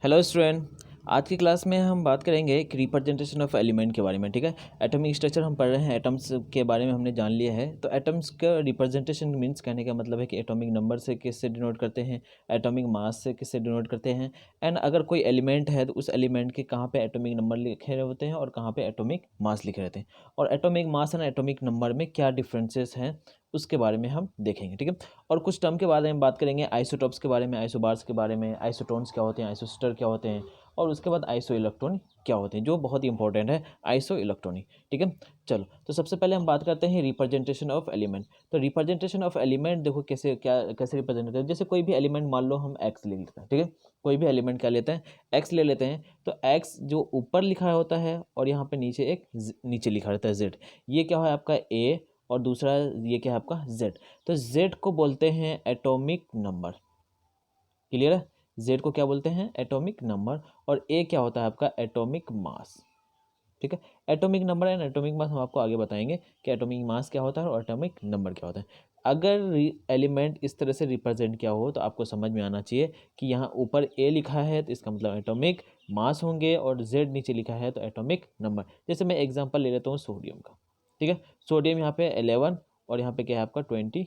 Hello student. आज की class में हम बात करेंगे एक रिप्रेजेंटेशन ऑफ एलिमेंट के बारे में। ठीक है, एटॉमिक स्ट्रक्चर हम पढ़ रहे हैं, एटम्स के बारे में हमने जान लिया है। तो एटम्स का रिप्रेजेंटेशन मीन्स कहने का मतलब है कि एटॉमिक नंबर से किससे डिनोट करते हैं, एटॉमिक मास से किससे डिनोट करते हैं, एंड अगर कोई एलिमेंट है तो उस एलिमेंट के कहाँ पे एटॉमिक नंबर लिखे होते हैं और कहाँ पे एटॉमिक मास लिखे रहते हैं, और atomic mass and atomic number में क्या डिफरेंसेस हैं उसके बारे में हम देखेंगे। ठीक है, और कुछ टर्म के बारे में बात करेंगे, आइसोटॉप्स के बारे में, आइसोबार्स के बारे में, आइसोटोन्स क्या होते हैं, आइसोस्टर क्या होते हैं, और उसके बाद आइसो इलेक्ट्रॉन क्या होते हैं, जो बहुत ही इंपॉर्टेंट है आइसो इलेक्ट्रॉनिक। ठीक है, चलो तो सबसे पहले हम बात करते हैं रिप्रेजेंटेशन ऑफ एलिमेंट। तो रिप्रेजेंटेशन ऑफ एलिमेंट देखो कैसे रिप्रेजेंट करते हैं। जैसे कोई भी एलिमेंट मान लो हम एक्स ले लेते हैं, ठीक है, कोई भी एलिमेंट क्या लेते हैं, एक्स ले लेते हैं। तो एक्स जो ऊपर लिखा होता है और यहाँ पे नीचे एक नीचे लिखा रहता है जेड, ये क्या है आपका ए, और दूसरा ये क्या है आपका जेड। तो जेड को बोलते हैं एटॉमिक नंबर। क्लियर है, जेड को क्या बोलते हैं, एटॉमिक नंबर, और ए क्या होता है आपका एटॉमिक मास। ठीक है, atomic number and atomic mass हम आपको आगे बताएंगे कि एटॉमिक मास क्या होता है और एटॉमिक नंबर क्या होता है। अगर एलिमेंट इस तरह से रिप्रेजेंट किया हो तो आपको समझ में आना चाहिए कि यहाँ ऊपर ए लिखा है तो इसका मतलब एटॉमिक मास होंगे, और जेड नीचे लिखा है तो एटॉमिक नंबर। जैसे मैं एग्जाम्पल ले लेता हूँ सोडियम का। ठीक है, सोडियम यहाँ पे 11 और यहाँ पे क्या है आपका 23।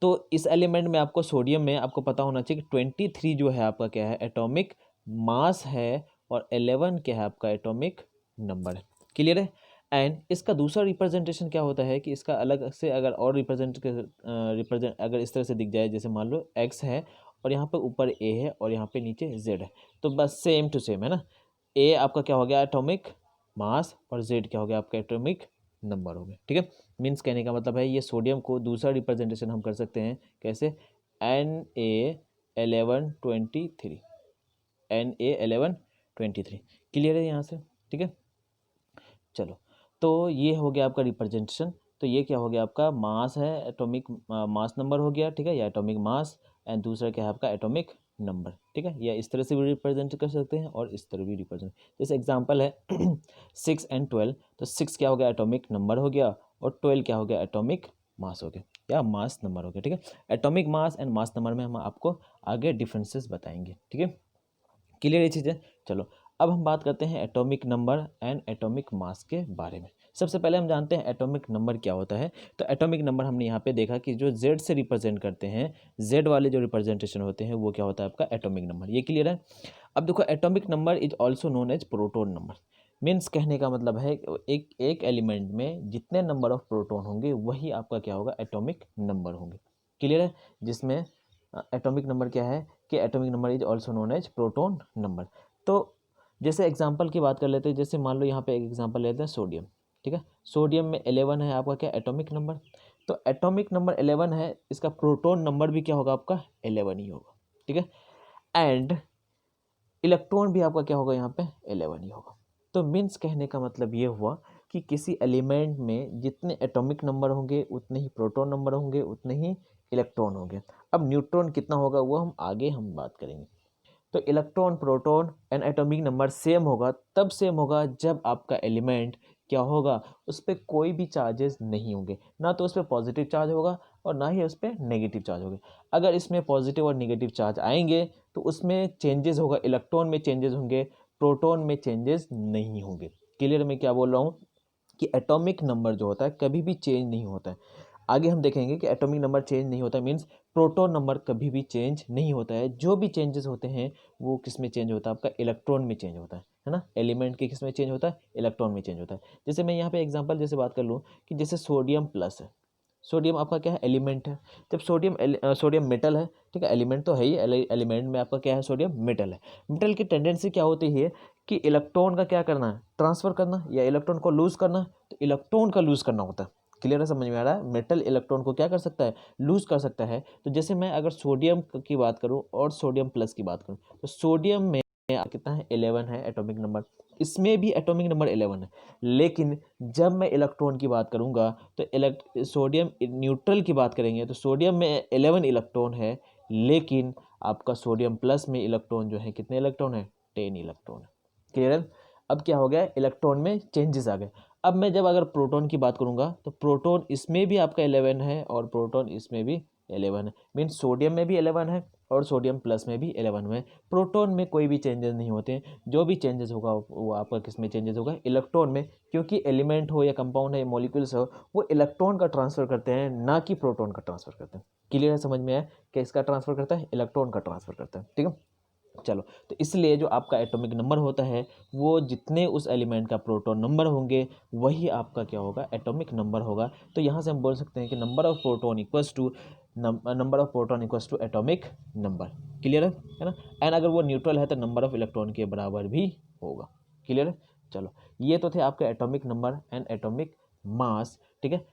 तो इस एलिमेंट में आपको सोडियम में आपको पता होना चाहिए कि 23 जो है आपका क्या है एटॉमिक मास है, और 11 क्या है आपका एटॉमिक नंबर है। क्लियर है। एंड इसका दूसरा रिप्रेजेंटेशन क्या होता है कि इसका अलग से अगर और रिप्रेजेंट अगर इस तरह से दिख जाए, जैसे मान लो एक्स है और यहाँ पे ऊपर ए है और यहाँ पे नीचे जेड है, तो बस सेम टू सेम है ना। ए आपका क्या हो गया एटॉमिक मास और जेड क्या हो गया आपका एटॉमिक नंबर हो गया। ठीक है, मीन्स कहने का मतलब है ये सोडियम को दूसरा रिप्रेजेंटेशन हम कर सकते हैं कैसे, Na1123, Na1123। क्लियर है यहाँ से। ठीक है, चलो तो ये हो गया आपका रिप्रेजेंटेशन। तो ये क्या हो गया आपका मास है, एटॉमिक मास नंबर हो गया। ठीक है, या एटॉमिक मास, एंड दूसरा क्या है आपका एटॉमिक नंबर। ठीक है, या इस तरह से भी रिप्रेजेंट कर सकते हैं और इस तरह भी रिप्रेजेंट। जैसे एग्जांपल है 6 एंड 12, तो 6 क्या हो गया एटॉमिक नंबर हो गया, और 12 क्या हो गया एटॉमिक मास हो गया, या मास नंबर हो गया। ठीक है, atomic mass and mass number में हम आपको आगे डिफरेंसेस बताएंगे। ठीक है, क्लियर ये चीज़ है। चलो अब हम बात करते हैं atomic number and atomic mass के बारे में। सबसे पहले हम जानते हैं एटॉमिक नंबर क्या होता है। तो एटॉमिक नंबर हमने यहाँ पे देखा कि जो जेड से रिप्रेजेंट करते हैं, जेड वाले जो रिप्रेजेंटेशन होते हैं वो क्या होता है आपका एटॉमिक नंबर। ये क्लियर है। अब देखो atomic number is also known as proton number. Means कहने का मतलब है एक एक एलिमेंट में जितने नंबर ऑफ प्रोटोन होंगे वही आपका क्या होगा एटॉमिक नंबर होंगे। क्लियर है, जिसमें एटॉमिक नंबर क्या है कि atomic number is also known as proton number. तो जैसे एग्जांपल की बात कर लेते हैं, जैसे मान लो यहाँ पे एक एग्जांपल लेते हैं सोडियम। ठीक है, सोडियम में 11 है आपका क्या एटॉमिक नंबर। तो एटॉमिक नंबर 11 है, इसका प्रोटोन नंबर भी क्या होगा आपका 11 ही होगा। ठीक है, एंड इलेक्ट्रॉन भी आपका क्या होगा यहाँ पे 11 ही होगा। तो मीन्स कहने का मतलब ये हुआ कि किसी एलिमेंट में जितने एटॉमिक नंबर होंगे उतने ही प्रोटॉन नंबर होंगे, उतने ही इलेक्ट्रॉन होंगे। अब न्यूट्रॉन कितना होगा वो हम आगे बात करेंगे। तो electron proton and atomic number same होगा, तब सेम होगा जब आपका एलिमेंट क्या होगा उस पर कोई भी चार्जेस नहीं होंगे, ना तो उस पर पॉजिटिव चार्ज होगा और ना ही उस पर नेगेटिव चार्ज होगा। अगर इसमें पॉजिटिव और नेगेटिव चार्ज आएंगे तो उसमें चेंजेस होगा, इलेक्ट्रॉन में चेंजेस होंगे, प्रोटॉन में चेंजेस नहीं होंगे। क्लियर, मैं क्या बोल रहा हूँ कि एटॉमिक नंबर जो होता है कभी भी चेंज नहीं होता है। आगे हम देखेंगे कि एटॉमिक नंबर चेंज नहीं होता मीन्स प्रोटॉन नंबर कभी भी चेंज नहीं होता है। जो भी चेंजेस होते हैं वो किस में चेंज होता है आपका इलेक्ट्रॉन में चेंज होता है ना। एलिमेंट के किस में चेंज होता है, इलेक्ट्रॉन में चेंज होता है। जैसे मैं यहाँ पे एग्जांपल जैसे बात कर लूँ कि जैसे सोडियम प्लस है, सोडियम आपका क्या है एलिमेंट है। जब सोडियम मेटल है, ठीक है, एलिमेंट तो है ही, एलिमेंट में आपका क्या है सोडियम मेटल है। मेटल की टेंडेंसी क्या होती है कि इलेक्ट्रॉन का क्या करना है ट्रांसफर करना, या इलेक्ट्रॉन को लूज करना। तो इलेक्ट्रॉन का लूज करना होता है। क्लियर है, समझ में आ रहा है। मेटल इलेक्ट्रॉन को क्या कर सकता है लूज कर सकता है। तो जैसे मैं अगर सोडियम की बात करूं और सोडियम प्लस की बात करूं, तो सोडियम में कितना है 11 है एटॉमिक नंबर, इसमें भी एटॉमिक नंबर 11 है। लेकिन जब मैं इलेक्ट्रॉन की बात करूंगा तो सोडियम न्यूट्रल की बात करेंगे तो सोडियम में 11 इलेक्ट्रॉन है, लेकिन आपका सोडियम प्लस में इलेक्ट्रॉन जो है कितने इलेक्ट्रॉन है 10 इलेक्ट्रॉन है। क्लियर है। अब क्या हो गया इलेक्ट्रॉन में चेंजेस आ गए। अब मैं जब अगर प्रोटॉन की बात करूंगा तो प्रोटॉन इसमें भी आपका 11 है और प्रोटॉन इसमें भी 11 है। मीन्स सोडियम में भी 11 है और सोडियम प्लस में भी 11 है। प्रोटॉन में कोई भी चेंजेस नहीं होते हैं, जो भी चेंजेस होगा वो आपका किस में चेंजेस होगा, इलेक्ट्रॉन में, क्योंकि एलिमेंट हो या कंपाउंड है या मॉलिक्यूल्स हो वो इलेक्ट्रॉन का ट्रांसफर करते हैं, ना कि प्रोटॉन का ट्रांसफर करते हैं। क्लियर है, समझ में आया कि इसका ट्रांसफर करता है, इलेक्ट्रॉन का ट्रांसफर करता है, ठीक है। चलो, तो इसलिए जो आपका एटॉमिक नंबर होता है वो जितने उस एलिमेंट का प्रोटॉन नंबर होंगे वही आपका क्या होगा, एटॉमिक नंबर होगा। तो यहाँ से हम बोल सकते हैं कि number of proton equals to atomic number. Clear है ना। एंड अगर वो न्यूट्रल है तो नंबर ऑफ इलेक्ट्रॉन के बराबर भी होगा। क्लियर है। चलो, ये तो थे आपके atomic number and atomic mass, ठीक है।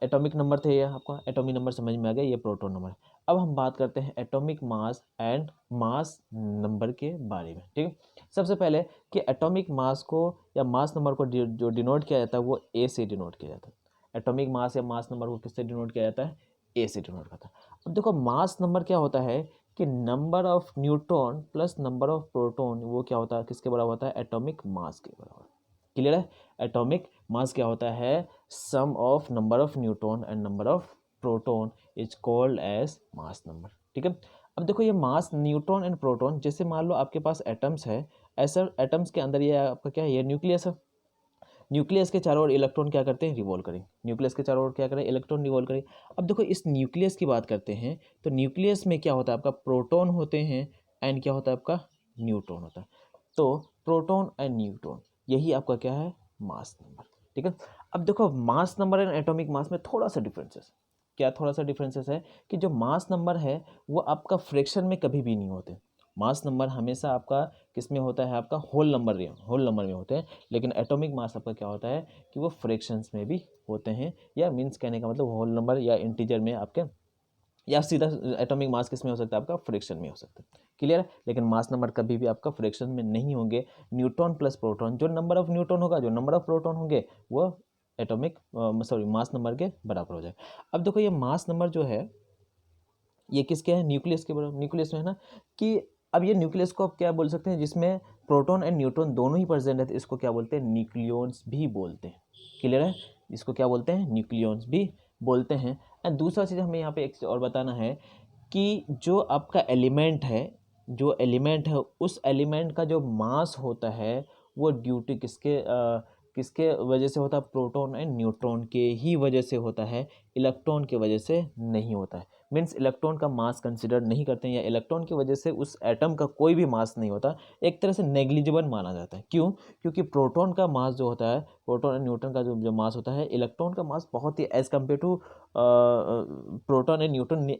एटॉमिक नंबर थे ये, आपका एटॉमिक नंबर समझ में आ गया, ये प्रोटॉन नंबर। अब हम बात करते हैं atomic mass and mass number के बारे में, ठीक है। सबसे पहले कि एटॉमिक मास को या मास नंबर को जो डिनोट किया जाता है वो ए से डिनोट किया जाता है। एटॉमिक मास या मास नंबर को किससे डिनोट किया जाता है, ए से डिनोट करता है। अब देखो मास नंबर क्या होता है कि number of neutron plus number of proton वो क्या होता है, किसके बराबर होता है, एटॉमिक मास के बराबर। क्लियर है। एटॉमिक मास क्या होता है, sum of number of neutron and number of proton is called as mass number, ठीक है। अब देखो ये मास, न्यूट्रॉन एंड प्रोटॉन, जैसे मान लो आपके पास एटम्स है, ऐसा एटम्स के अंदर ये आपका क्या है, ये न्यूक्लियस है। न्यूक्लियस के चारों ओर इलेक्ट्रॉन क्या करते हैं, रिवॉल्व करें। न्यूक्लियस के चारों ओर क्या करें, इलेक्ट्रॉन रिवॉल्व करें। अब देखो इस न्यूक्लियस की बात करते हैं तो न्यूक्लियस में क्या होता है, आपका प्रोटॉन होते हैं एंड क्या होता है, आपका न्यूट्रॉन होता है। तो प्रोटॉन एंड न्यूट्रॉन यही आपका क्या है, मास नंबर, ठीक है। अब देखो mass number and atomic mass में थोड़ा सा डिफरेंसेस, क्या थोड़ा सा डिफरेंसेस है कि जो मास नंबर है वो आपका फ्रैक्शन में कभी भी नहीं होते। मास नंबर हमेशा आपका किस में होता है, आपका होल नंबर में होते हैं। लेकिन एटॉमिक मास आपका क्या होता है कि वो फ्रैक्शंस में भी होते हैं, या मीन्स कहने का मतलब होल नंबर या इंटीजर में आपके, या सीधा एटॉमिक मास किस में हो सकता है, आपका फ्रैक्शन में हो सकता है। क्लियर है। लेकिन मास नंबर कभी भी आपका फ्रैक्शन में नहीं होंगे। न्यूट्रॉन प्लस प्रोटॉन, जो नंबर ऑफ न्यूट्रॉन होगा, जो नंबर ऑफ प्रोटॉन होंगे वो एटॉमिक मास नंबर के बराबर हो जाएगा। अब देखो ये मास नंबर जो है ये किसके है, न्यूक्लियस के बराबर, न्यूक्लियस में है ना। कि अब ये न्यूक्लियस को आप क्या बोल सकते हैं, जिसमें प्रोटॉन एंड न्यूट्रॉन दोनों ही प्रेजेंट है, तो इसको क्या बोलते हैं, न्यूक्लियॉन्स भी बोलते हैं। क्लियर है। इसको क्या बोलते हैं, न्यूक्लियॉन्स भी बोलते हैं। एंड दूसरा चीज़ हमें यहाँ पे एक और बताना है कि जो आपका एलिमेंट है, जो एलिमेंट है उस एलिमेंट का जो मास होता है वो ड्यूटी किसके वजह से होता है, प्रोटॉन एंड न्यूट्रॉन के ही वजह से होता है, इलेक्ट्रॉन के वजह से नहीं होता है। मीन्स इलेक्ट्रॉन का मास कंसिडर नहीं करते हैं, या इलेक्ट्रॉन की वजह से उस एटम का कोई भी मास नहीं होता, एक तरह से नेग्लिजिबल माना जाता है। क्यों, क्योंकि प्रोटॉन का मास जो होता है, प्रोटॉन एंड न्यूट्रॉन का जो मास होता है, इलेक्ट्रॉन का मास बहुत ही as compare to proton and neutron,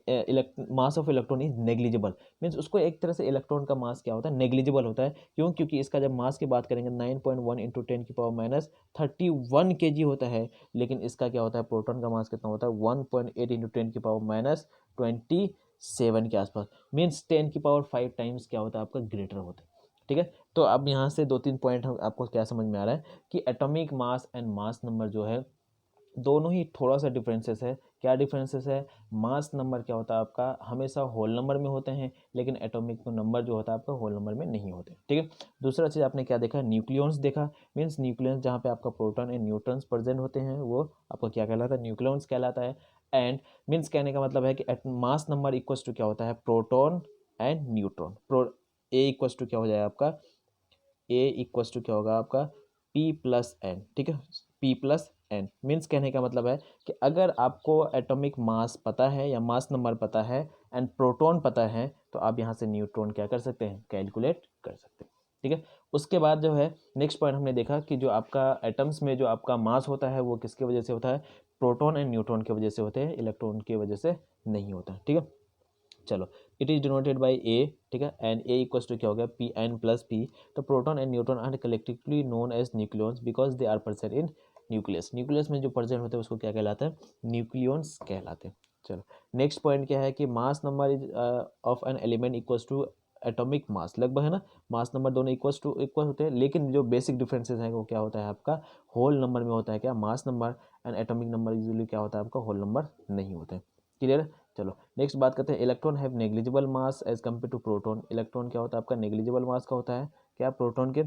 mass of electron is negligible. Means उसको एक तरह से इलेक्ट्रॉन का मास क्या होता है, नेग्लिजिबल होता है। क्यों, क्योंकि इसका जब मास की बात करेंगे 9.1 इंटू 10⁻³ kg होता है। लेकिन इसका क्या होता है, प्रोटॉन का मास कितना होता है, 1.8 इंटू 10⁻27 के आसपास। मीन्स 10⁵ टाइम्स क्या होता है, आपका ग्रेटर होता है। ठीक है। तो अब यहाँ से 2-3 पॉइंट आपको क्या समझ में आ रहा है कि atomic mass and mass number जो है दोनों ही थोड़ा सा डिफरेंसेस है। क्या डिफरेंसेस है, मास नंबर क्या होता है आपका हमेशा होल नंबर में होते हैं, लेकिन एटॉमिक नंबर जो होता है आपका होल नंबर में नहीं होते। ठीक है। दूसरा चीज़ आपने क्या देखा, न्यूक्लियॉन्स देखा। मीन्स न्यूक्लियॉन्स जहाँ पे आपका प्रोटॉन एंड न्यूट्रॉन्स प्रेजेंट होते हैं वो आपका क्या कहलाता है, न्यूक्लियॉन्स कहलाता है। एंड मीन्स कहने का मतलब है कि मास नंबर इक्वल्स टू क्या होता है, proton and neutron. A equals to क्या हो जाएगा आपका, ए इक्वल्स टू क्या होगा आपका, पी प्लस एन। ठीक है, पी प्लस एन। मीन्स कहने का मतलब है कि अगर आपको एटॉमिक मास पता है या मास नंबर पता है एंड प्रोटॉन पता है तो आप यहाँ से न्यूट्रॉन क्या कर सकते हैं, कैलकुलेट कर सकते हैं। ठीक है। उसके बाद जो है नेक्स्ट पॉइंट हमने देखा कि जो आपका एटम्स में जो आपका मास होता है वो किसकी वजह से होता है, प्रोटॉन एंड न्यूट्रॉन की वजह से होते हैं, इलेक्ट्रॉन की वजह से नहीं होता है। ठीक है। चलो, it is denoted by A. ठीक है। एंड ए इक्वल्स टू क्या हो गया, पी एन प्लस पी। तो proton and neutron are collectively known as nucleons because they are present in nucleus. Nucleus में जो प्रेजेंट होते हैं उसको क्या कहलाता है, न्यूक्लियॉन्स कहलाते हैं। चलो, नेक्स्ट पॉइंट क्या है कि mass number is of an element equals to atomic mass, लगभग है ना। मास नंबर दोनों इक्वल होते हैं, लेकिन जो बेसिक डिफरेंसेस हैं वो क्या होता है आपका, होल नंबर में होता है क्या, mass number. And atomic number usually क्या होता है आपका, होल नंबर नहीं होते हैं। क्लियर है। चलो, नेक्स्ट बात करते हैं, electron have negligible mass as compare to proton. Electron क्या होता है आपका, नेग्लिजिबल मास का होता है क्या, प्रोटॉन के।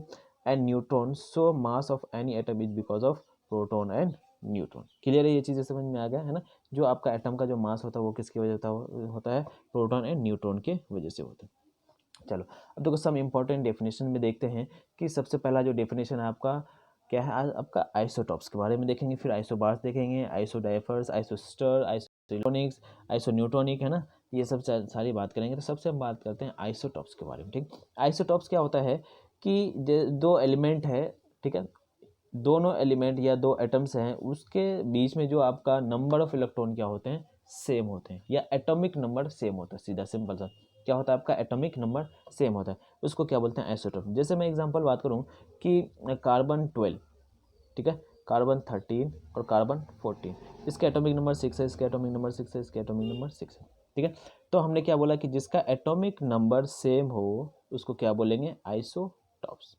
And neutron so mass of any atom is because of proton and neutron. Clear है, ये चीज़ें समझ में आ गया है ना। जो आपका एटम का जो मास होता है वो किसकी वजह होता है, प्रोटॉन एंड न्यूट्रॉन के वजह से होता है। चलो अब देखो सम इम्पॉर्टेंट डेफिनेशन में देखते हैं कि सबसे पहला जो डेफिनेशन है आपका क्या है, आज आपका आइसोटॉप्स के बारे में देखेंगे, फिर आइसोबार्स देखेंगे, आइसोडाइफर्स, आइसोस्टर, आइसोइलेक्ट्रॉनिक्स, आइसोन्यूट्रॉनिक, है ना, ये सब सारी बात करेंगे। तो सबसे हम बात करते हैं आइसोटॉप्स के बारे में। ठीक, आइसोटॉप्स क्या होता है कि दो एलिमेंट है, ठीक है, दोनों एलिमेंट या दो एटम्स हैं, उसके बीच में जो आपका नंबर ऑफ इलेक्ट्रॉन क्या होते हैं, सेम होते हैं, या एटॉमिक नंबर सेम होता है। सीधा सिंपल सा क्या होता है, आपका एटॉमिक नंबर सेम होता है, उसको क्या बोलते हैं, आइसोटॉप। जैसे मैं एग्जांपल बात करूं कि कार्बन 12, ठीक है, कार्बन 13 और कार्बन 14, इसका एटॉमिक नंबर 6 है, इसका एटॉमिक नंबर 6 है, इसका एटॉमिक नंबर 6 है। ठीक है, तो हमने क्या बोला कि जिसका एटॉमिक नंबर सेम हो उसको क्या बोलेंगे, आइसोटॉप्स।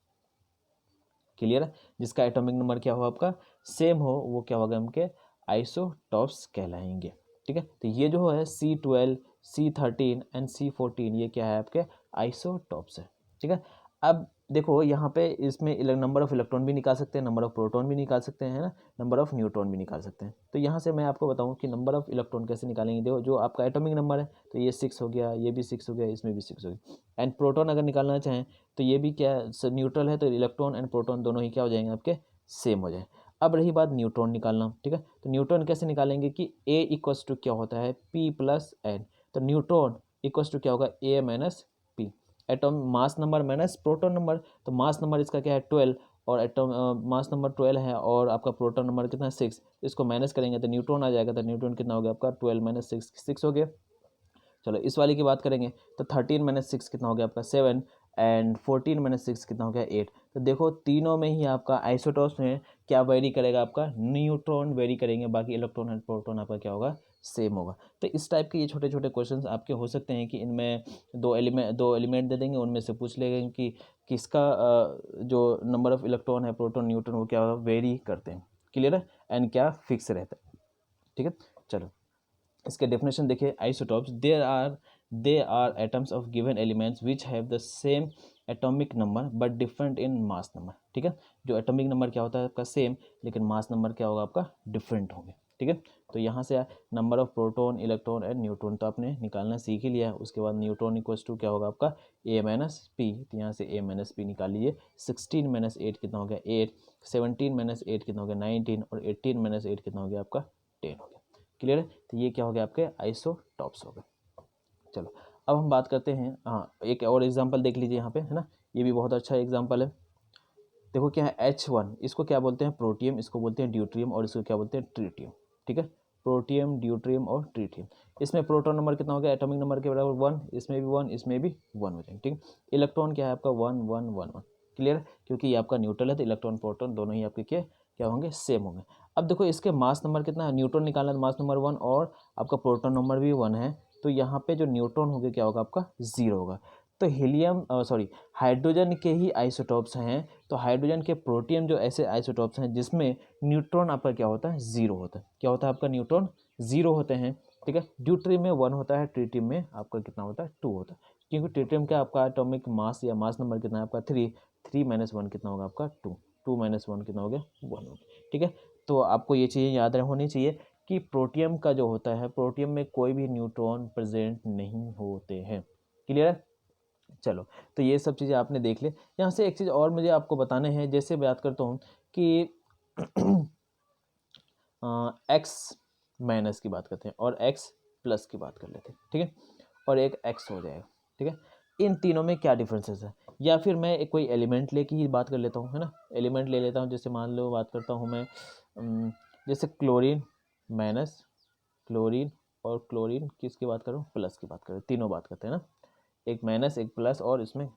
क्लियर है, जिसका एटॉमिक नंबर क्या हो आपका सेम हो वो क्या होगा, हमके आइसोटॉप्स कहलाएंगे। ठीक है, तो ये जो है C12, C13 एंड C14 ये क्या है आपके आइसोटॉप्स है। ठीक है, अब देखो यहाँ पे इसमें नंबर ऑफ इलेक्ट्रॉन भी निकाल सकते हैं, नंबर ऑफ प्रोटॉन भी निकाल सकते हैं, है ना, नंबर ऑफ न्यूट्रॉन भी निकाल सकते हैं। तो यहाँ से मैं आपको बताऊँ कि नंबर ऑफ इलेक्ट्रॉन कैसे निकालेंगे। देखो जो आपका एटॉमिक नंबर है तो ये 6 हो गया, ये भी 6 हो गया, इसमें भी 6 हो गया। एंड प्रोटॉन अगर निकालना चाहें तो ये भी क्या न्यूट्रल है, तो इलेक्ट्रॉन एंड प्रोटॉन दोनों ही क्या हो जाएंगे आपके सेम हो जाए। अब रही बात न्यूट्रॉन निकालना, ठीक है, तो न्यूट्रॉन कैसे निकालेंगे कि A इक्वस टू क्या होता है P प्लस एन, तो न्यूट्रॉन इक्वस टू क्या होगा A minus P, atom mass number minus proton number, तो मास नंबर इसका क्या है 12 और एटॉम मास नंबर 12 है और आपका प्रोटॉन नंबर कितना है 6, इसको माइनस करेंगे तो न्यूट्रॉन आ जाएगा, तो न्यूट्रॉन कितना हो गया आपका 12 माइनस 6 हो गया। चलो इस वाली की बात करेंगे तो 13 माइनस 6 कितना हो गया आपका 7 एंड 14 माइनस 6 कितना हो गया 8। तो देखो तीनों में ही आपका आइसोटॉप्स में क्या वेरी करेगा, आपका न्यूट्रॉन वेरी करेंगे, बाकी इलेक्ट्रॉन एंड प्रोटॉन आपका क्या होगा सेम होगा। तो इस टाइप के ये छोटे छोटे क्वेश्चंस आपके हो सकते हैं कि इनमें दो एलिमेंट दे देंगे, उनमें से पूछ लेंगे कि किसका जो नंबर ऑफ इलेक्ट्रॉन है, प्रोटॉन, न्यूट्रॉन, वो क्या वेरी करते हैं। क्लियर है, एंड क्या फिक्स रहता है। ठीक है, चलो इसके डेफिनेशन देखिए, isotopes they are atoms of given elements which have the same atomic number but different in mass number. ठीक है, जो एटॉमिक नंबर क्या होता है आपका सेम, लेकिन मास नंबर क्या होगा आपका डिफरेंट होंगे। ठीक है, तो यहाँ से number of proton, electron and neutron तो आपने निकालना सीख ही लिया है। उसके बाद न्यूट्रॉन इक्वल्स टू क्या होगा आपका A माइनस पी, तो यहाँ से A माइनस पी निकाल लीजिए। 16 माइनस 8 कितना हो गया 8, 17 माइनस 8 कितना हो गया 19 और 18 माइनस 8 कितना हो गया आपका 10 हो गया। क्लियर है, तो ये क्या हो गया आपके आइसोटॉप्स हो गए। चलो अब हम बात करते हैं, हाँ एक और एग्जांपल देख लीजिए यहाँ पे, है ना, ये भी बहुत अच्छा एग्जांपल है। देखो क्या है H1, इसको क्या बोलते हैं प्रोटियम, इसको बोलते हैं ड्यूट्रियम और इसको क्या बोलते हैं ट्रिटियम। ठीक है, प्रोटियम, ड्यूट्रियम और ट्रिटियम। इसमें प्रोटॉन नंबर कितना हो गया एटॉमिक नंबर के बराबर 1, इसमें भी 1, इसमें भी 1 हो जाएंगे। ठीक, इलेक्ट्रॉन क्या है आपका 1 1 1 1। क्लियर है, क्योंकि ये आपका न्यूट्रल है तो इलेक्ट्रॉन प्रोटॉन दोनों ही आपके क्या होंगे सेम होंगे। अब देखो इसके मास नंबर कितना है, न्यूट्रॉन निकालना है मास नंबर 1 और आपका प्रोटॉन नंबर भी 1 है, तो यहाँ पे जो न्यूट्रॉन होंगे क्या होगा आपका 0 होगा। तो हीलियम हाइड्रोजन के ही आइसोटॉप्स हैं, तो हाइड्रोजन के प्रोटियम जो ऐसे आइसोटॉप्स हैं जिसमें न्यूट्रॉन आपका क्या होता है 0 होता है। क्या होता है आपका न्यूट्रॉन 0 होते हैं। ठीक है, ड्यूट्रियम में 1 होता है, ट्रिटियम में आपका कितना होता है 2 होता है, क्योंकि ट्रिटियम का आपका एटॉमिक मास या मास नंबर कितना है आपका 3, 3 माइनस 1 कितना होगा आपका 2, 2 माइनस 1 कितना हो गया 1 हो गया। ठीक है, तो आपको ये चीज़ें याद होनी चाहिए कि प्रोटियम का जो होता है, प्रोटियम में कोई भी न्यूट्रॉन प्रेजेंट नहीं होते हैं। क्लियर है, चलो तो ये सब चीज़ें आपने देख ले। यहाँ से एक चीज़ और मुझे आपको बताने हैं, जैसे बात करता हूँ कि एक्स माइनस की बात करते हैं और एक्स प्लस की बात कर लेते हैं। ठीक है, और एक एक्स हो जाएगा। ठीक है, इन तीनों में क्या डिफरेंसेस है, या फिर मैं एक कोई एलिमेंट लेके ही बात कर लेता हूँ, है ना, एलिमेंट ले लेता हूँ। जैसे मान लो बात करता हूँ मैं जैसे क्लोरीन माइनस, क्लोरीन और क्लोरीन किसकी बात करूँ प्लस की बात करें, तीनों बात करते हैं ना, एक माइनस एक प्लस और इसमें।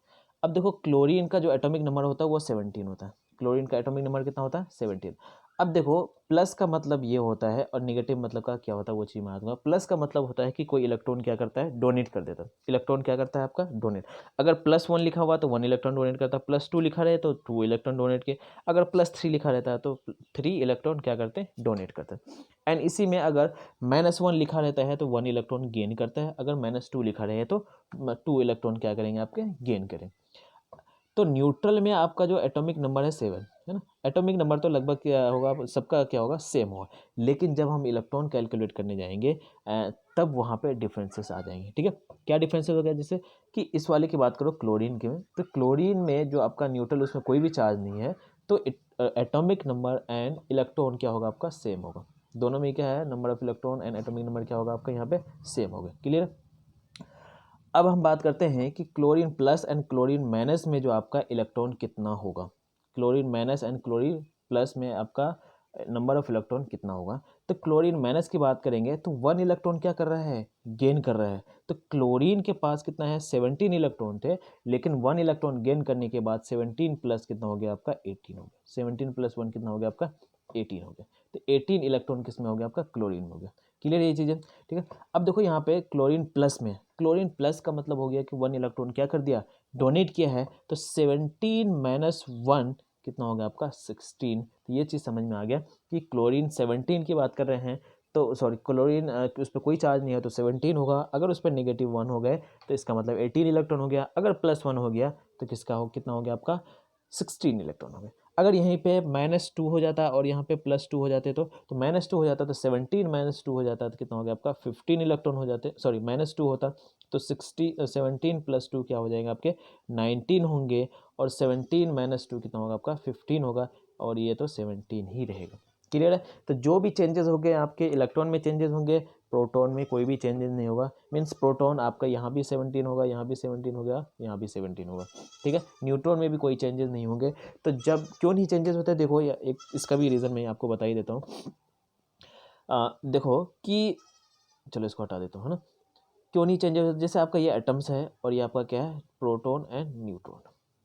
अब देखो क्लोरीन का जो एटॉमिक नंबर होता है वो 17 होता है, क्लोरीन का एटॉमिक नंबर कितना होता है 17। अब देखो प्लस का मतलब ये होता है और निगेटिव मतलब का क्या होता है वो चीज़ मैं दूंगा। प्लस का मतलब होता है कि कोई इलेक्ट्रॉन क्या करता है डोनेट कर देता है, इलेक्ट्रॉन क्या करता है आपका डोनेट। अगर +1 लिखा हुआ तो 1 इलेक्ट्रॉन डोनेट करता है, +2 लिखा रहे तो 2 इलेक्ट्रॉन डोनेट किए, अगर +3 लिखा रहता है तो 3 इलेक्ट्रॉन क्या करते हैं डोनेट करते हैं। एंड इसी में अगर -1 लिखा रहता है तो 1 इलेक्ट्रॉन गेन करता है, अगर -2 लिखा रहे तो 2 इलेक्ट्रॉन क्या करेंगे आपके गेन करें। तो न्यूट्रल में आपका जो एटॉमिक नंबर है 7, है ना। एटॉमिक नंबर तो लगभग क्या होगा, सबका क्या होगा, सेम होगा, लेकिन जब हम इलेक्ट्रॉन कैलकुलेट करने जाएंगे तब वहाँ पे डिफरेंसेस आ जाएंगे, ठीक है। क्या डिफरेंसेस हो गया, जैसे कि इस वाले की बात करो क्लोरीन के में, तो क्लोरीन में जो आपका न्यूट्रल उसमें कोई भी चार्ज नहीं है, तो एटॉमिक नंबर एंड इलेक्ट्रॉन क्या होगा आपका, सेम होगा। दोनों में क्या है, number of electron and atomic number क्या होगा आपका यहाँ पे सेम होगा, क्लियर। अब हम बात करते हैं कि chlorine plus and chlorine minus में जो आपका इलेक्ट्रॉन कितना होगा, chlorine minus and chlorine plus में आपका नंबर ऑफ इलेक्ट्रॉन कितना होगा। तो क्लोरीन माइनस की बात करेंगे तो 1 इलेक्ट्रॉन क्या कर रहा है, गेन कर रहा है। तो क्लोरीन के पास कितना है, 17 इलेक्ट्रॉन थे, लेकिन 1 इलेक्ट्रॉन गेन करने के बाद 17 प्लस कितना हो गया आपका 18 हो गया, 17 प्लस 1 कितना हो गया आपका 18 हो गया। तो 18 इलेक्ट्रॉन किस में हो गया आपका, क्लोरीन में हो गया, क्लियर ये चीज़ें, ठीक है। अब देखो यहाँ पे क्लोरीन प्लस में, क्लोरीन प्लस का मतलब हो गया कि 1 इलेक्ट्रॉन क्या कर दिया, डोनेट किया है, तो 17 माइनस 1 कितना हो गया आपका 16। तो ये चीज़ समझ में आ गया कि क्लोरीन 17 की बात कर रहे हैं, तो सॉरी क्लोरीन उस पर कोई चार्ज नहीं है तो 17 होगा, अगर उस पर -1 हो गए तो इसका मतलब 18 इलेक्ट्रॉन हो गया, अगर +1 हो गया तो किसका हो, कितना हो गया आपका 16 इलेक्ट्रॉन हो गया। अगर यहीं पे -2 हो जाता और यहाँ पे +2 हो जाते तो -2 हो जाता तो 17 -2 हो जाता तो कितना हो गया आपका 15 इलेक्ट्रॉन हो जाते, सॉरी -2 होता तो 17 + 2 क्या हो जाएगा आपके 19 होंगे, और 17 - 2 कितना होगा आपका 15 होगा, और ये तो 17 ही रहेगा, क्लियर है। तो जो भी चेंजेस होंगे आपके इलेक्ट्रॉन में चेंजेस होंगे, प्रोटॉन में कोई भी चेंजेस नहीं होगा, मीन्स प्रोटॉन आपका यहाँ भी 17 होगा, यहाँ भी 17 हो गया, यहाँ भी 17 होगा, ठीक है। न्यूट्रॉन में भी कोई चेंजेस नहीं होंगे। तो जब क्यों नहीं चेंजेस होते, देखो एक इसका भी रीज़न मैं आपको बता ही देता हूँ। देखो कि चलो इसको हटा देता हूँ, है ना। क्यों नहीं चेंजेस होते, जैसे आपका ये एटम्स है और ये आपका क्या है, प्रोटॉन एंड न्यूट्रॉन,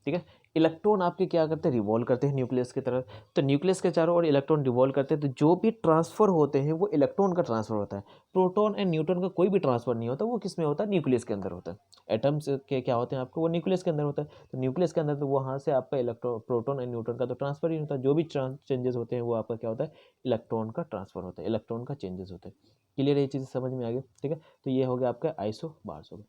ठीक है। इलेक्ट्रॉन आपके क्या करते हैं, रिवॉल्व करते हैं न्यूक्लियस की तरफ, तो न्यूक्लियस के चारों ओर इलेक्ट्रॉन रिवॉल्व करते हैं, तो जो भी ट्रांसफर होते हैं वो इलेक्ट्रॉन का ट्रांसफर होता है। प्रोटॉन एंड न्यूट्रॉन का कोई भी ट्रांसफर नहीं होता, वो किस में होता है, न्यूक्लियस के अंदर होता है। एटम्स के क्या होते हैं आपको, वो न्यूक्लियस के अंदर होता है, तो न्यूक्लियस के अंदर तो वहाँ से आपका इलेक्ट्रॉन प्रोटॉन एंड न्यूट्रॉन का तो ट्रांसफर ही नहीं होता, जो भी चेंजेस होते हैं वो आपका क्या होता है, इलेक्ट्रॉन का ट्रांसफर होता है, इलेक्ट्रॉन का चेंजेस होता है, क्लियर ये चीज़ समझ में आ गई, ठीक है। तो ये हो गया आपका आइसोबार्स हो गया,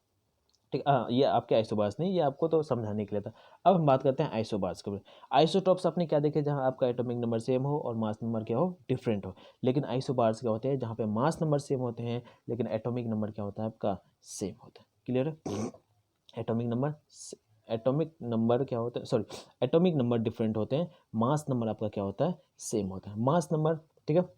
ठीक। ये आपके आइसोबार्स नहीं, ये आपको तो समझाने के लिए था। अब हम बात करते हैं आइसोबार्स के बारे में। आइसोटॉप्स आपने क्या देखे, जहाँ आपका एटॉमिक नंबर सेम हो और मास नंबर क्या हो, डिफरेंट हो। लेकिन आइसोबार्स क्या होते हैं, जहाँ पे मास नंबर सेम होते हैं लेकिन एटॉमिक नंबर क्या होता है आपका सेम होता है, क्लियर है। एटॉमिक नंबर, एटॉमिक नंबर क्या होता है, सॉरी एटॉमिक नंबर डिफरेंट होते हैं, मास नंबर आपका क्या होता है, सेम होता है। मास नंबर, ठीक है,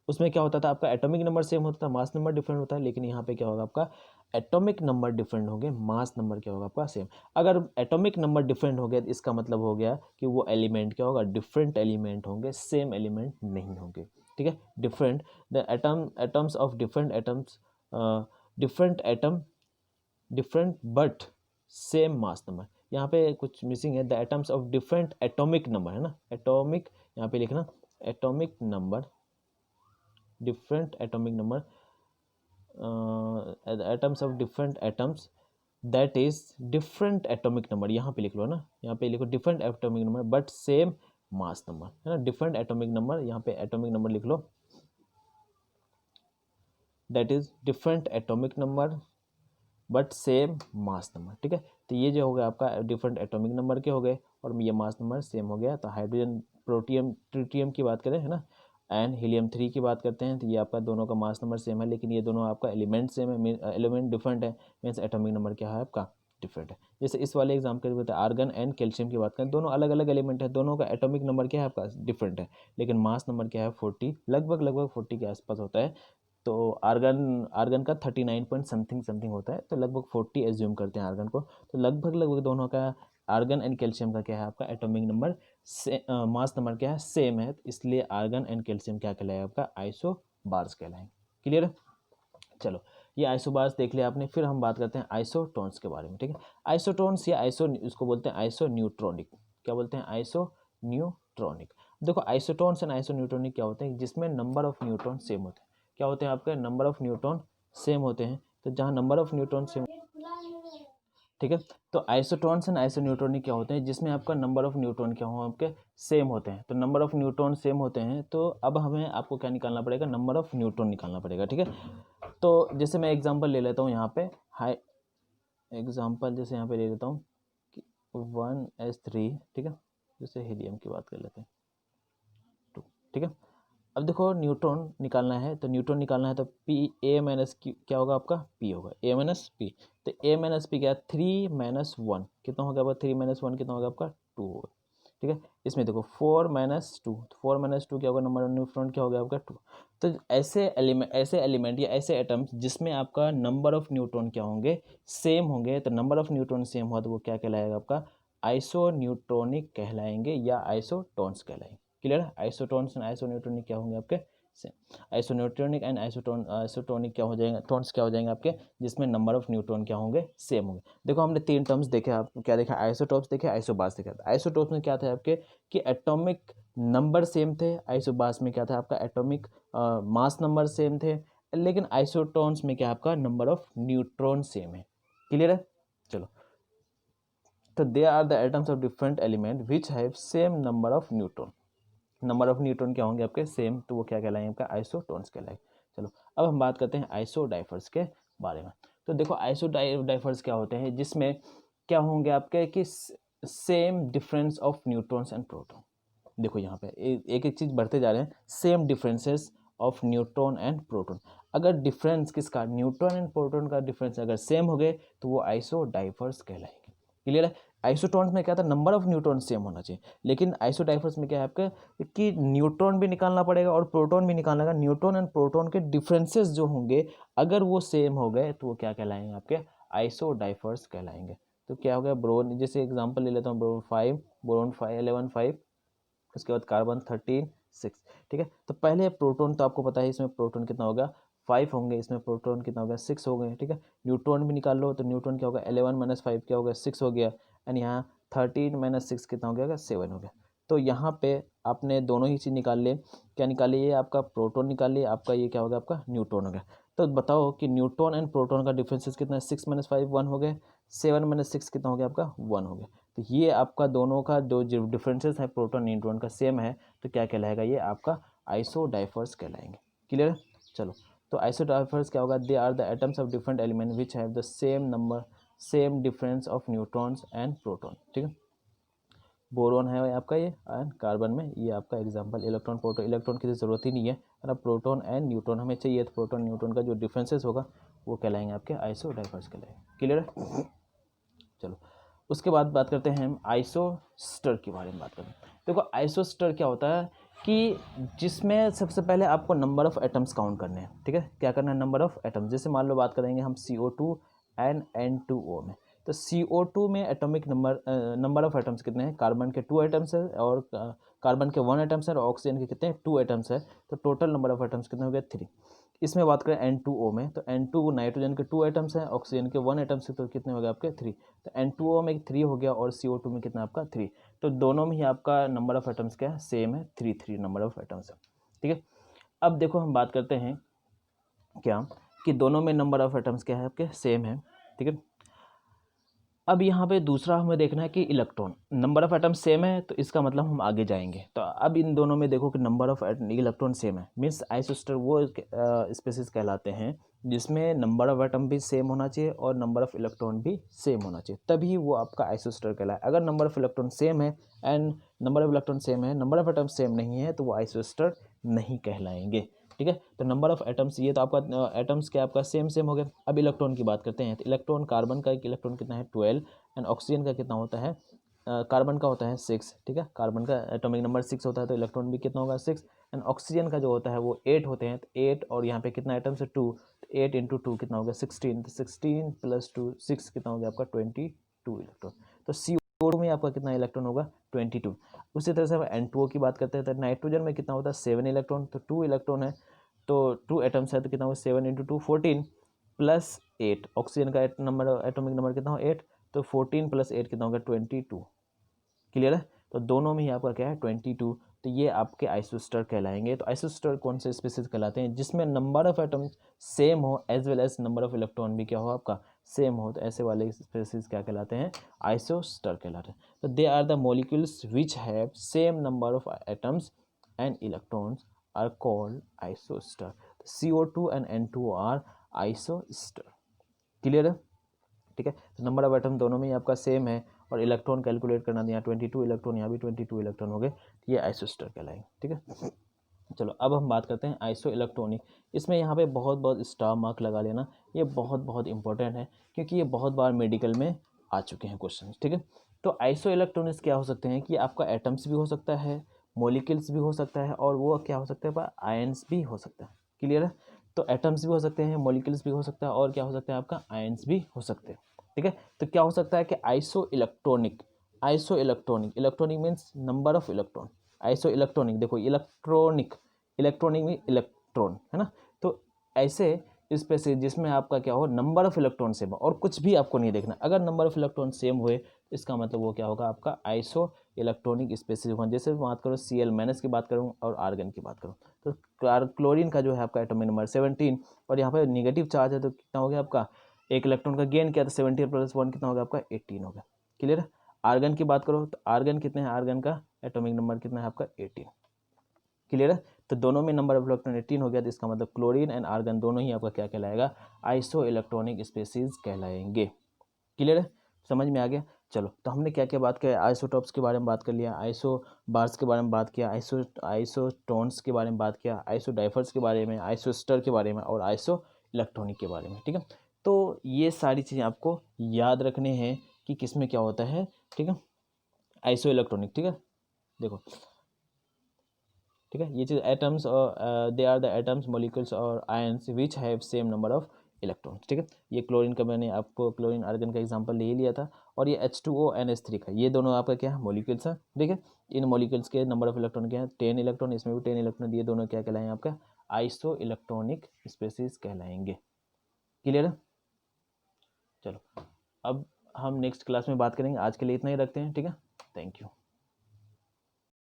उसमें क्या होता था आपका एटॉमिक नंबर सेम होता था, मास नंबर डिफरेंट होता है, लेकिन यहाँ पे क्या होगा आपका एटॉमिक नंबर डिफरेंट होंगे, मास नंबर क्या होगा आपका सेम। अगर एटॉमिक नंबर डिफरेंट हो गया तो इसका मतलब हो गया कि वो एलिमेंट क्या होगा, डिफरेंट एलिमेंट होंगे, सेम एलिमेंट नहीं होंगे, ठीक है। Different, the atoms of different atoms, different atom, different but same mass number. यहाँ पे कुछ मिसिंग है, the atoms of different atomic number, है ना, एटॉमिक यहाँ पे लिखना, atomic number, different atomic number, the atoms of different atoms, that is different atomic number, यहाँ पे लिख लो ना, यहाँ पे लिखो different atomic number but same mass number, है ना। different atomic number, यहाँ पे atomic number लिख लो, that is different atomic number but same mass number, ठीक है। तो ये जो हो गया आपका डिफरेंट एटॉमिक नंबर के हो गए और ये मास नंबर सेम हो गया। तो हाइड्रोजन, प्रोटियम, ट्रिटियम की बात करें, है ना, एंड हीलियम 3 की बात करते हैं, तो ये आपका दोनों का मास नंबर सेम है, लेकिन ये दोनों आपका एलिमेंट सेम है, एलिमेंट डिफरेंट है, मीन्स एटॉमिक नंबर क्या है आपका डिफरेंट है। जैसे इस वाले एग्जाम्पल में आर्गन एंड कैल्शियम की बात करें, दोनों अलग अलग एलिमेंट है, दोनों का एटॉमिक नंबर क्या है आपका डिफरेंट है, लेकिन मास नंबर क्या है 40, लगभग 40 के आसपास होता है। तो आर्गन, आर्गन का 39 पॉइंट समथिंग समथिंग होता है, तो लगभग 40 एज्यूम करते हैं आर्गन को। तो लगभग दोनों का, आर्गन एंड कैल्शियम का क्या है आपका एटॉमिक नंबर से मास नंबर क्या है सेम है, तो इसलिए आर्गन एंड कैल्शियम क्या कहलाएगा आपका आइसोबार्स कहलाएंगे, क्लियर है। चलो ये आइसोबार्स देख लिया आपने, फिर हम बात करते हैं आइसोटोन्स के बारे में, ठीक है। आइसोटोन्स या इसको बोलते हैं आइसो न्यूट्रॉनिक, क्या बोलते हैं, आइसो न्यूट्रॉनिक। देखो आइसोटोन्स एंड आइसो न्यूट्रॉनिक क्या होते हैं, जिसमें नंबर ऑफ न्यूट्रॉन सेम होते हैं, क्या होते हैं आपके नंबर ऑफ न्यूट्रॉन सेम होते हैं। तो जहाँ नंबर ऑफ न्यूट्रॉन सेम, ठीक है। तो आइसोटोन्स एंड आइसोन्यूट्रॉनिक क्या होते हैं, जिसमें आपका नंबर ऑफ न्यूट्रॉन क्या हो आपके सेम होते हैं। तो नंबर ऑफ न्यूट्रॉन सेम होते हैं, तो अब हमें आपको क्या निकालना पड़ेगा, नंबर ऑफ न्यूट्रॉन निकालना पड़ेगा, ठीक है। तो जैसे मैं एग्जांपल ले लेता हूँ यहाँ पे, हाई एग्जांपल जैसे यहाँ पे ले लेता हूँ कि 1s3, ठीक है, जैसे हीलियम की बात कर लेते हैं 2, ठीक है। अब देखो न्यूट्रॉन निकालना है, तो न्यूट्रॉन निकालना है तो पी ए माइनस क्या होगा आपका, पी होगा, ए माइनस पी। तो ए माइनस पी क्या है, 3 - 1 कितना होगा आपका, 3 - 1 कितना होगा आपका, 2 होगा, ठीक है। इसमें देखो 4 - 2, 4 - 2 क्या होगा, नंबर ऑफ न्यूट्रॉन क्या होगा आपका 2। तो ऐसे एलिमेंट या ऐसे एटम्स जिसमें आपका नंबर ऑफ न्यूट्रॉन क्या होंगे, सेम होंगे, तो नंबर ऑफ न्यूट्रॉन सेम हुआ तो वो क्या कहलाएगा आपका, आइसोन्यूट्रॉनिक कहलाएंगे या आइसोटोन्स कहलाएंगे। क्लियर है, आइसोटोन्स एंड आइसोन्यूट्रॉनिक क्या होंगे आपके, सेम। आइसोन्यूट्रॉनिक एंड आइसोटोनिक क्या हो जाएंगे, टोन्स क्या हो जाएंगे आपके, जिसमें नंबर ऑफ न्यूट्रॉन क्या होंगे, सेम होंगे। देखो हमने 3 टर्म्स देखे, आप क्या देखा, आइसोटोप्स देखे, आइसोबार्स देखे। आइसोटोप्स में क्या था आपके कि एटॉमिक नंबर सेम थे, आइसोबार्स में क्या था आपका, एटॉमिक मास नंबर सेम थे, लेकिन आइसोटोन्स में क्या आपका नंबर ऑफ न्यूट्रॉन सेम है। क्लियर है, चलो। तो they are the atoms of different element which have same number of neutron, number of neutron क्या होंगे आपके, सेम, तो वो क्या कहलाएंगे आपका, आइसोटोन्स कहलाएंगे। चलो अब हम बात करते हैं आइसोडाइफर्स के बारे में। तो देखो आइसोडाइफर्स क्या होते हैं, जिसमें क्या होंगे आपके कि same difference of neutrons and proton. देखो यहाँ पे एक एक चीज बढ़ते जा रहे हैं, same differences of neutron and proton. अगर डिफरेंस किसका, न्यूट्रॉन एंड प्रोटॉन का डिफरेंस अगर सेम हो गए तो वो आइसोडाइफर्स कहलाएंगे। क्लियर है, आइसोटोन्स में क्या था, नंबर ऑफ न्यूट्रॉन सेम होना चाहिए, लेकिन आइसोडाइफर्स में क्या है आपका कि न्यूट्रॉन भी निकालना पड़ेगा और प्रोटॉन भी निकालना पड़ेगा। न्यूट्रॉन एंड प्रोटॉन के डिफरेंसेस जो होंगे अगर वो सेम हो गए तो वो क्या कहलाएंगे आपके, आइसोडाइफर्स कहलाएंगे। तो क्या हो गया, बोरोन, जैसे एग्जांपल ले लेता हूँ, बोरोन 5 11 5, उसके बाद कार्बन 13 6, ठीक है। तो पहले प्रोटॉन तो आपको पता है, इसमें प्रोटॉन कितना होगा, 5 होंगे, इसमें प्रोटॉन कितना होगा, 6 हो गए, ठीक है। न्यूट्रॉन भी निकाल लो तो न्यूट्रॉन क्या होगा, 11 - 5 क्या होगा, 6 हो गया, एंड यहाँ 13 - 6 कितना हो गया, 7 हो गया। तो यहाँ पे आपने दोनों ही चीज़ निकाल लिए, क्या निकाल लिए, आपका प्रोटॉन निकाल लिए, आपका ये क्या होगा, आपका न्यूट्रॉन हो गया। तो बताओ कि न्यूट्रॉन एंड प्रोटॉन का डिफरेंसेस कितना है, 6 - 5 1 हो गए, 7 - 6 कितना हो गया आपका, 1 हो गया। तो ये आपका दोनों का जो डिफरेंसेस है प्रोटॉन न्यूट्रॉन का सेम है, तो क्या कहलाएगा, ये आपका आइसोडाइफर्स कहलाएंगे। क्लियर है, चलो। तो आइसोडाइफर्स क्या होगा, they are the atoms of different element which have the same number, same difference of neutrons and proton, ठीक है। बोरोन है आपका ये, एंड कार्बन में ये आपका एग्जांपल, इलेक्ट्रॉन प्रोटॉन, इलेक्ट्रॉन की ज़रूरत ही नहीं है ना, प्रोटॉन एंड न्यूट्रॉन हमें चाहिए, तो प्रोटॉन न्यूट्रॉन का जो डिफरेंसेस होगा वो कहलाएंगे आपके आइसोडाइफर्स कहलाएंगे। क्लियर है, चलो। उसके बाद बात करते हैं हम आइसोस्टर के बारे में बात करते हैं। देखो आइसोस्टर क्या होता है कि जिसमें सबसे पहले आपको नंबर ऑफ एटम्स काउंट करने हैं, ठीक है। क्या करना है, नंबर ऑफ एटम्स। जैसे मान लो बात करेंगे हम CO2 एंड N2O में, तो CO2 में एटॉमिक नंबर ऑफ एटम्स कितने हैं, कार्बन के 2 एटम्स है, और कार्बन के 1 एटम्स है, और ऑक्सीजन के कितने 2 एटम्स है, तो टोटल नंबर ऑफ एटम्स कितने हो गए, 3। इसमें बात करें N2O में, तो N2 नाइट्रोजन के 2 एटम्स हैं, ऑक्सीजन के 1 एटम्स है, तो कितने हो गए आपके 3। तो N2O में 3 हो गया और CO2 में कितना आपका 3। तो दोनों में ही आपका नंबर ऑफ एटम्स क्या है, सेम है, 3 नंबर ऑफ एटम्स है, ठीक है। अब देखो हम बात करते हैं क्या कि दोनों में नंबर ऑफ एटम्स क्या है आपके, सेम है, ठीक है। अब यहाँ पे दूसरा हमें देखना है कि electron, number of atom same है, तो इसका मतलब हम आगे जाएंगे। तो अब इन दोनों में देखो कि नंबर ऑफ इलेक्ट्रॉन सेम है, मीन्स आइसोस्टर वो स्पेसिस कहलाते हैं जिसमें नंबर ऑफ एटम भी सेम होना चाहिए और नंबर ऑफ इलेक्ट्रॉन भी सेम होना चाहिए, तभी वो आपका आइसोस्टर कहलाए। अगर नंबर ऑफ इलेक्ट्रॉन सेम है and number of electron same है, नंबर ऑफ एटम सेम नहीं है, तो वो आइसोस्टर नहीं कहलाएंगे, ठीक है। तो नंबर ऑफ एटम्स, ये तो आपका एटम्स क्या आपका सेम हो गए। अब इलेक्ट्रॉन की बात करते हैं, तो इलेक्ट्रॉन, कार्बन का एक इलेक्ट्रॉन कितना है 12, एंड ऑक्सीजन का कितना होता है, कार्बन का होता है 6, ठीक है। कार्बन का एटॉमिक नंबर 6 होता है, तो इलेक्ट्रॉन भी कितना होगा 6, एंड ऑक्सीजन का जो होता है वो 8 होते हैं, तो 8, और यहाँ पे कितना एटम्स है 2, तो 8 × 2 कितना होगा 16, तो 16 + 2 6 कितना हो गया आपका 22 इलेक्ट्रॉन। तो CO2 में आपका कितना इलेक्ट्रॉन होगा 22। उसी तरह से N2O की बात करते हैं, तो नाइट्रोजन में कितना होता है 7 इलेक्ट्रॉन, तो 2 इलेक्ट्रॉन है, तो 2 एटम्स है, तो कितना होगा 7 × 2 14 + 8, ऑक्सीजन का नंबर, एटॉमिक नंबर कितना हो 8, तो 14 + 8 कितना होगा 22। क्लियर है, तो दोनों में ही आपका क्या है 22, तो ये आपके आइसोस्टर कहलाएंगे। तो आइसोस्टर कौन से स्पीसीज कहलाते हैं, जिसमें नंबर ऑफ एटम सेम हो as well as number of electron भी क्या हो आपका सेम हो, तो ऐसे वाले स्पीसीज क्या कहलाते हैं, आइसोस्टर कहलाते हैं। तो they are the molecules which have same number of atoms and electrons are called isosters. CO2 and N2O are isosters. Clear है, ठीक है। तो नंबर ऑफ एटम दोनों में ही आपका सेम है, और इलेक्ट्रॉन कैलकुलेट करना, यहाँ 22 इलेक्ट्रॉन, यहाँ भी 22 इलेक्ट्रॉन हो गए, ये आइसोस्टर कहलाएंगे, ठीक है। चलो अब हम बात करते हैं आइसो इलेक्ट्रॉनिक। इसमें यहाँ पे बहुत बहुत स्टार मार्क लगा लेना, ये बहुत बहुत इंपॉर्टेंट है क्योंकि ये बहुत बार मेडिकल में आ चुके हैं क्वेश्चन, ठीक है। तो आइसो इलेक्ट्रॉनिक्स क्या हो सकते हैं कि आपका एटम्स भी हो सकता है, मोलिक्यूल्स भी हो सकता है, और वो क्या हो सकता है, आयंस भी हो सकता है। क्लियर है? तो एटम्स भी हो सकते हैं, मोलिक्यूल्स भी हो सकता है, और क्या हो सकता है आपका आयंस भी हो सकते हैं, ठीक है। तो क्या हो सकता है कि iso electronic, iso electronic, electronic means number of electron, iso electronic, देखो इलेक्ट्रॉनिक, इलेक्ट्रॉनिक में इलेक्ट्रॉन है ना, तो ऐसे स्पेसिस जिसमें आपका क्या हो, नंबर ऑफ इलेक्ट्रॉन सेम हो, और कुछ भी आपको नहीं देखना, अगर नंबर ऑफ इलेक्ट्रॉन सेम हुए इसका मतलब वो क्या होगा, आपका आइसो इलेक्ट्रॉनिक स्पेसिस होगा। जैसे बात करो Cl माइनस की बात करूँ और आर्गन की बात करूँ, तो क्लोरीन का जो है आपका एटॉमिक नंबर 17, और यहाँ पर निगेटिव चार्ज है तो कितना हो गया आपका, एक इलेक्ट्रॉन का गेन किया तो 17 + 1 कितना होगा आपका 18 होगा। क्लियर है? आर्गन की बात करो तो आर्गन कितने हैं, आर्गन का एटॉमिक नंबर कितना है आपका 18। क्लियर है? तो दोनों में नंबर ऑफ इलेक्ट्रॉन 18 हो गया, तो इसका मतलब क्लोरीन एंड आर्गन दोनों ही आपका क्या कहलाएगा, आइसो इलेक्ट्रॉनिक स्पेसीज कहलाएंगे। क्लियर है? समझ में आ गया? चलो, तो हमने क्या क्या बात किया, आइसोटॉप्स के बारे में बात कर लिया, आइसो बार्स के बारे में बात किया, आइसोटोन्स के बारे में बात किया, आइसोडाइफर्स के बारे में, आइसोस्टर के बारे में, और आइसो इलेक्ट्रॉनिक के बारे में, ठीक है। तो ये सारी चीज़ें आपको याद रखने हैं कि किस में क्या होता है, ठीक है, आइसो इलेक्ट्रॉनिक, ठीक है। देखो, ठीक है, ये चीज़ एटम्स और they are the atoms, molecules और ions which have same number of electron, ठीक है। ये क्लोरीन का मैंने आपको क्लोरीन आर्गन का एग्जांपल ले लिया था, और ये H2O NH3 का, ये दोनों आपका क्या है, मॉलिक्यूल्स हैं, ठीक है। इन मॉलिक्यूल्स के नंबर ऑफ इलेक्ट्रॉन क्या है, 10 इलेक्ट्रॉन, इसमें भी 10 इलेक्ट्रॉन, ये दोनों क्या कहलाएंगे आपका आइसो इलेक्ट्रॉनिक स्पेसीज कहलाएंगे। क्लियर है? चलो, अब हम नेक्स्ट क्लास में बात करेंगे, आज के लिए इतना ही रखते हैं, ठीक है। Thank you.